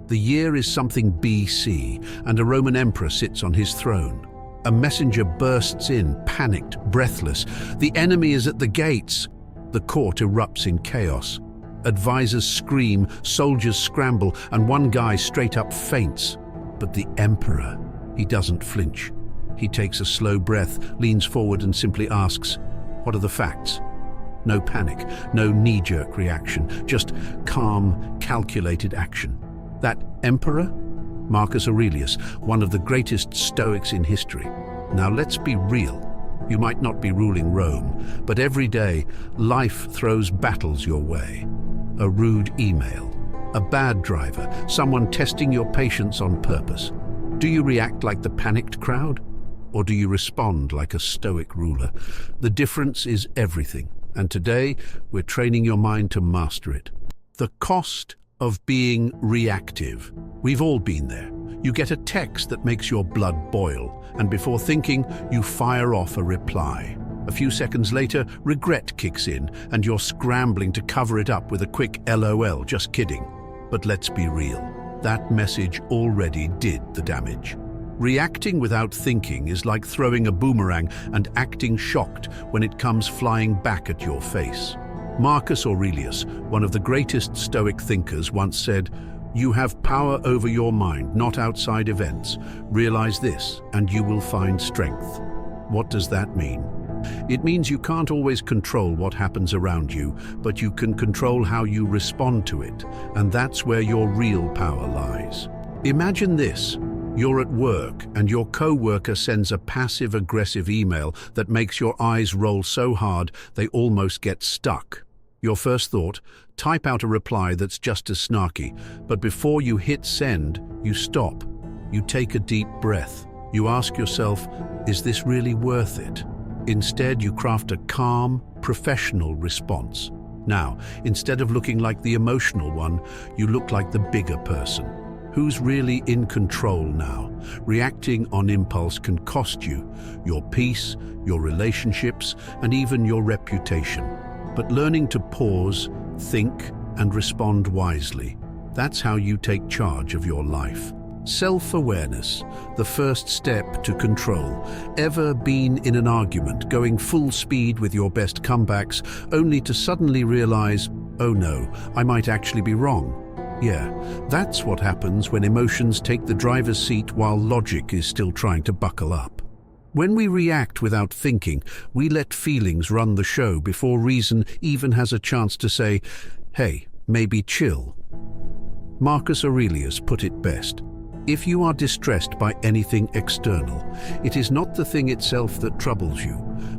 The year is something BC, and a Roman emperor sits on his throne. A messenger bursts in, panicked, breathless. The enemy is at the gates. The court erupts in chaos. Advisors scream, soldiers scramble, and one guy straight up faints. But the emperor, he doesn't flinch. He takes a slow breath, leans forward and simply asks, "What are the facts?" No panic, no knee-jerk reaction, just calm, calculated action. That emperor? Marcus Aurelius, one of the greatest Stoics in history. Now let's be real. You might not be ruling Rome, but every day, life throws battles your way. A rude email, a bad driver, someone testing your patience on purpose. Do you react like the panicked crowd? Or do you respond like a Stoic ruler? The difference is everything, and today we're training your mind to master it. The cost of being reactive. We've all been there. You get a text that makes your blood boil, and before thinking, you fire off a reply. A few seconds later, regret kicks in, and you're scrambling to cover it up with a quick LOL, just kidding. But let's be real. That message already did the damage. Reacting without thinking is like throwing a boomerang and acting shocked when it comes flying back at your face. Marcus Aurelius, one of the greatest Stoic thinkers, once said, "You have power over your mind, not outside events. Realize this, and you will find strength." What does that mean? It means you can't always control what happens around you, but you can control how you respond to it, and that's where your real power lies. Imagine this. You're at work and your co-worker sends a passive-aggressive email that makes your eyes roll so hard they almost get stuck. Your first thought, type out a reply that's just as snarky, but before you hit send, you stop. You take a deep breath. You ask yourself, is this really worth it? Instead, you craft a calm, professional response. Now, instead of looking like the emotional one, you look like the bigger person. Who's really in control now? Reacting on impulse can cost you your peace, your relationships, and even your reputation. But learning to pause, think, and respond wisely, that's how you take charge of your life. Self-awareness, the first step to control. Ever been in an argument, going full speed with your best comebacks, only to suddenly realize, oh no, I might actually be wrong? Yeah, that's what happens when emotions take the driver's seat while logic is still trying to buckle up. When we react without thinking, we let feelings run the show before reason even has a chance to say, hey, maybe chill. Marcus Aurelius put it best. If you are distressed by anything external, it is not the thing itself that troubles you,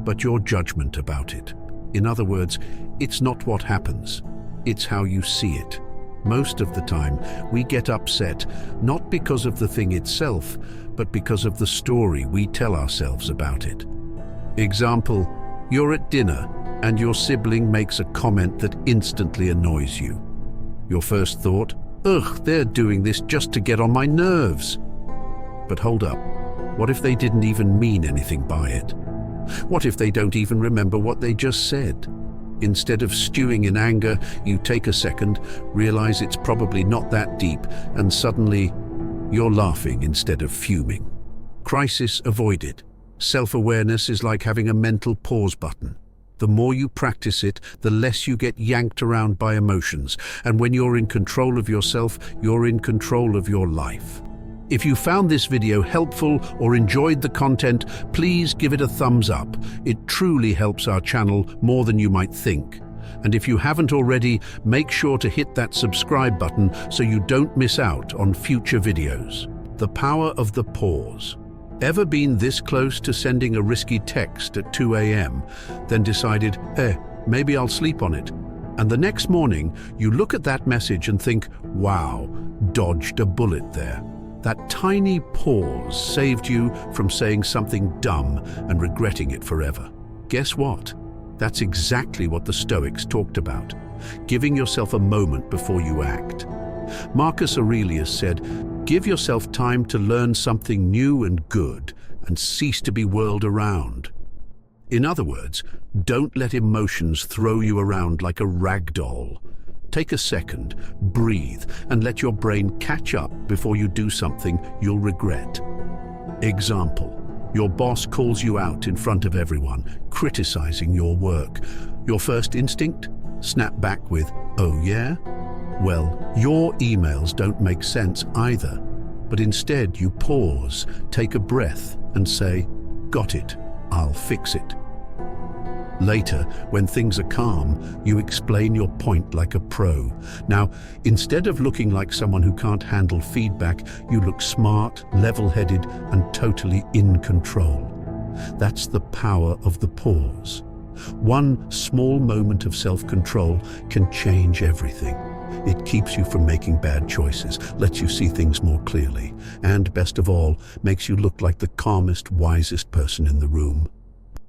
but your judgment about it. In other words, it's not what happens, it's how you see it. Most of the time, we get upset not because of the thing itself, but because of the story we tell ourselves about it. Example, you're at dinner and your sibling makes a comment that instantly annoys you. Your first thought, ugh, they're doing this just to get on my nerves. But hold up, what if they didn't even mean anything by it? What if they don't even remember what they just said? Instead of stewing in anger, you take a second, realize it's probably not that deep, and suddenly you're laughing instead of fuming. Crisis avoided. Self-awareness is like having a mental pause button. The more you practice it, the less you get yanked around by emotions. And when you're in control of yourself, you're in control of your life. If you found this video helpful or enjoyed the content, please give it a thumbs up. It truly helps our channel more than you might think. And if you haven't already, make sure to hit that subscribe button so you don't miss out on future videos. The power of the pause. Ever been this close to sending a risky text at 2 a.m., then decided, maybe I'll sleep on it. And the next morning, you look at that message and think, wow, dodged a bullet there. That tiny pause saved you from saying something dumb and regretting it forever. Guess what? That's exactly what the Stoics talked about, giving yourself a moment before you act. Marcus Aurelius said, give yourself time to learn something new and good and cease to be whirled around. In other words, don't let emotions throw you around like a rag doll. Take a second, breathe, and let your brain catch up before you do something you'll regret. Example: your boss calls you out in front of everyone, criticizing your work. Your first instinct? Snap back with, "Oh yeah?" Well, your emails don't make sense either, but instead you pause, take a breath, and say, "Got it, I'll fix it." Later, when things are calm, you explain your point like a pro. Now, instead of looking like someone who can't handle feedback, you look smart, level-headed, and totally in control. That's the power of the pause. One small moment of self-control can change everything. It keeps you from making bad choices, lets you see things more clearly, and, best of all, makes you look like the calmest, wisest person in the room.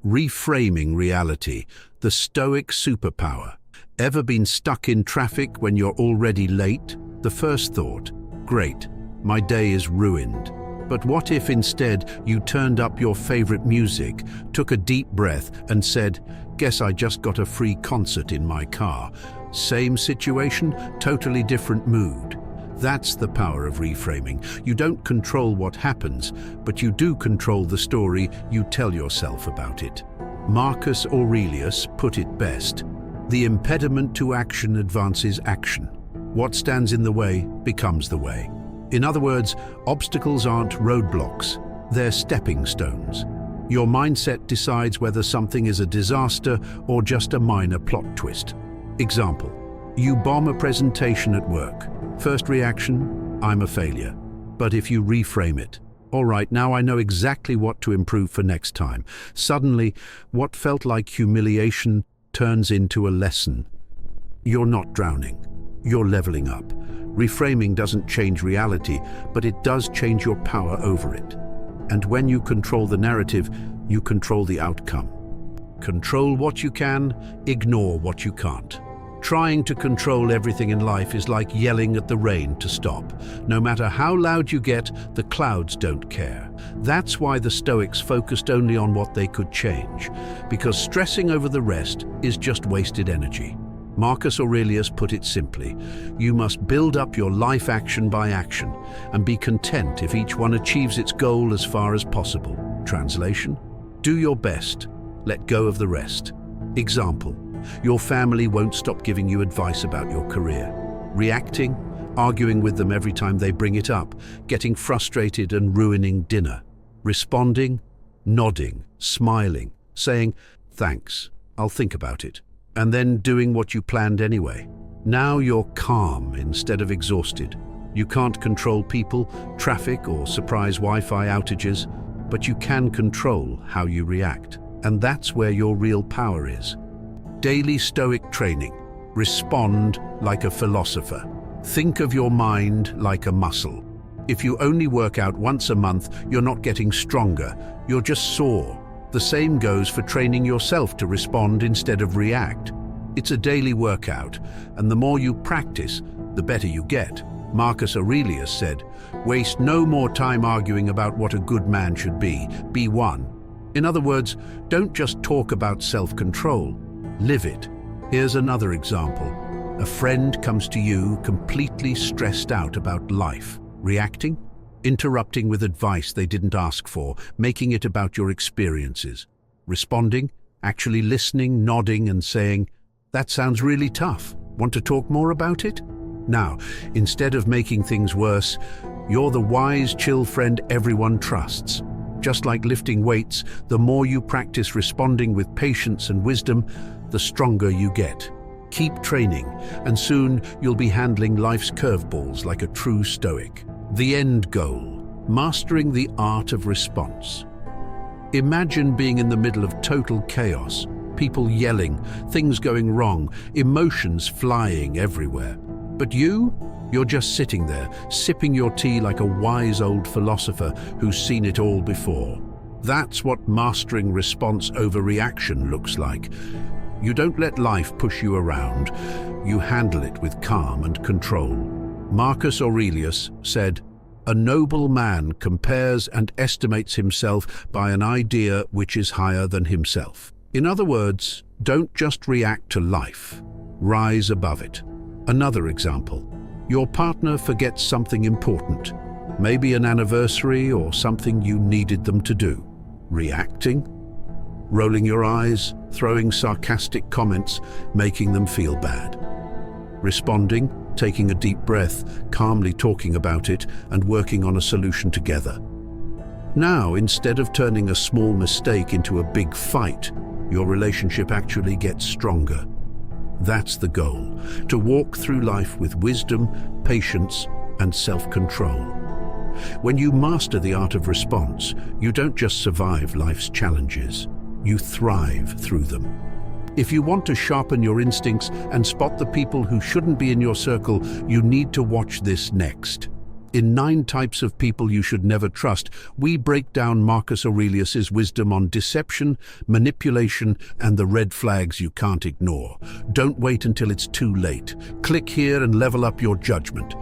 Reframing reality, the Stoic superpower. Ever been stuck in traffic when you're already late? The first thought, great, my day is ruined. But what if instead you turned up your favorite music, took a deep breath and said, "Guess I just got a free concert in my car." Same situation, totally different mood. That's the power of reframing. You don't control what happens, but you do control the story you tell yourself about it. Marcus Aurelius put it best: the impediment to action advances action. What stands in the way becomes the way. In other words, obstacles aren't roadblocks, they're stepping stones. Your mindset decides whether something is a disaster or just a minor plot twist. Example: you bomb a presentation at work. First reaction, I'm a failure. But if you reframe it, all right, now I know exactly what to improve for next time. Suddenly, what felt like humiliation turns into a lesson. You're not drowning, you're leveling up. Reframing doesn't change reality, but it does change your power over it. And when you control the narrative, you control the outcome. Control what you can, ignore what you can't. Trying to control everything in life is like yelling at the rain to stop. No matter how loud you get, the clouds don't care. That's why the Stoics focused only on what they could change, because stressing over the rest is just wasted energy. Marcus Aurelius put it simply: you must build up your life action by action, and be content if each one achieves its goal as far as possible. Translation: do your best, let go of the rest. Example: your family won't stop giving you advice about your career. Reacting, arguing with them every time they bring it up, getting frustrated and ruining dinner. Responding, nodding, smiling, saying, "Thanks, I'll think about it," and then doing what you planned anyway. Now you're calm instead of exhausted. You can't control people, traffic, or surprise Wi-Fi outages, but you can control how you react. And that's where your real power is. Daily Stoic training. Respond like a philosopher. Think of your mind like a muscle. If you only work out once a month, you're not getting stronger, you're just sore. The same goes for training yourself to respond instead of react. It's a daily workout, and the more you practice, the better you get. Marcus Aurelius said, "Waste no more time arguing about what a good man should be one." In other words, don't just talk about self-control, live it. Here's another example. A friend comes to you completely stressed out about life. Reacting? Interrupting with advice they didn't ask for, making it about your experiences. Responding? Actually listening, nodding, and saying, "That sounds really tough. Want to talk more about it?" Now, instead of making things worse, you're the wise, chill friend everyone trusts. Just like lifting weights, the more you practice responding with patience and wisdom, the stronger you get. Keep training, and soon you'll be handling life's curveballs like a true Stoic. The end goal: mastering the art of response. Imagine being in the middle of total chaos, people yelling, things going wrong, emotions flying everywhere. But you're just sitting there, sipping your tea like a wise old philosopher who's seen it all before. That's what mastering response over reaction looks like. You don't let life push you around. You handle it with calm and control. Marcus Aurelius said, "A noble man compares and estimates himself by an idea which is higher than himself." In other words, don't just react to life. Rise above it. Another example. Your partner forgets something important, maybe an anniversary or something you needed them to do. Reacting? Rolling your eyes, throwing sarcastic comments, making them feel bad. Responding? Taking a deep breath, calmly talking about it, and working on a solution together. Now, instead of turning a small mistake into a big fight, your relationship actually gets stronger. That's the goal, to walk through life with wisdom, patience, and self-control. When you master the art of response, you don't just survive life's challenges, you thrive through them. If you want to sharpen your instincts and spot the people who shouldn't be in your circle, you need to watch this next. In 9 Types of People You Should Never Trust, we break down Marcus Aurelius's wisdom on deception, manipulation, and the red flags you can't ignore. Don't wait until it's too late. Click here and level up your judgment.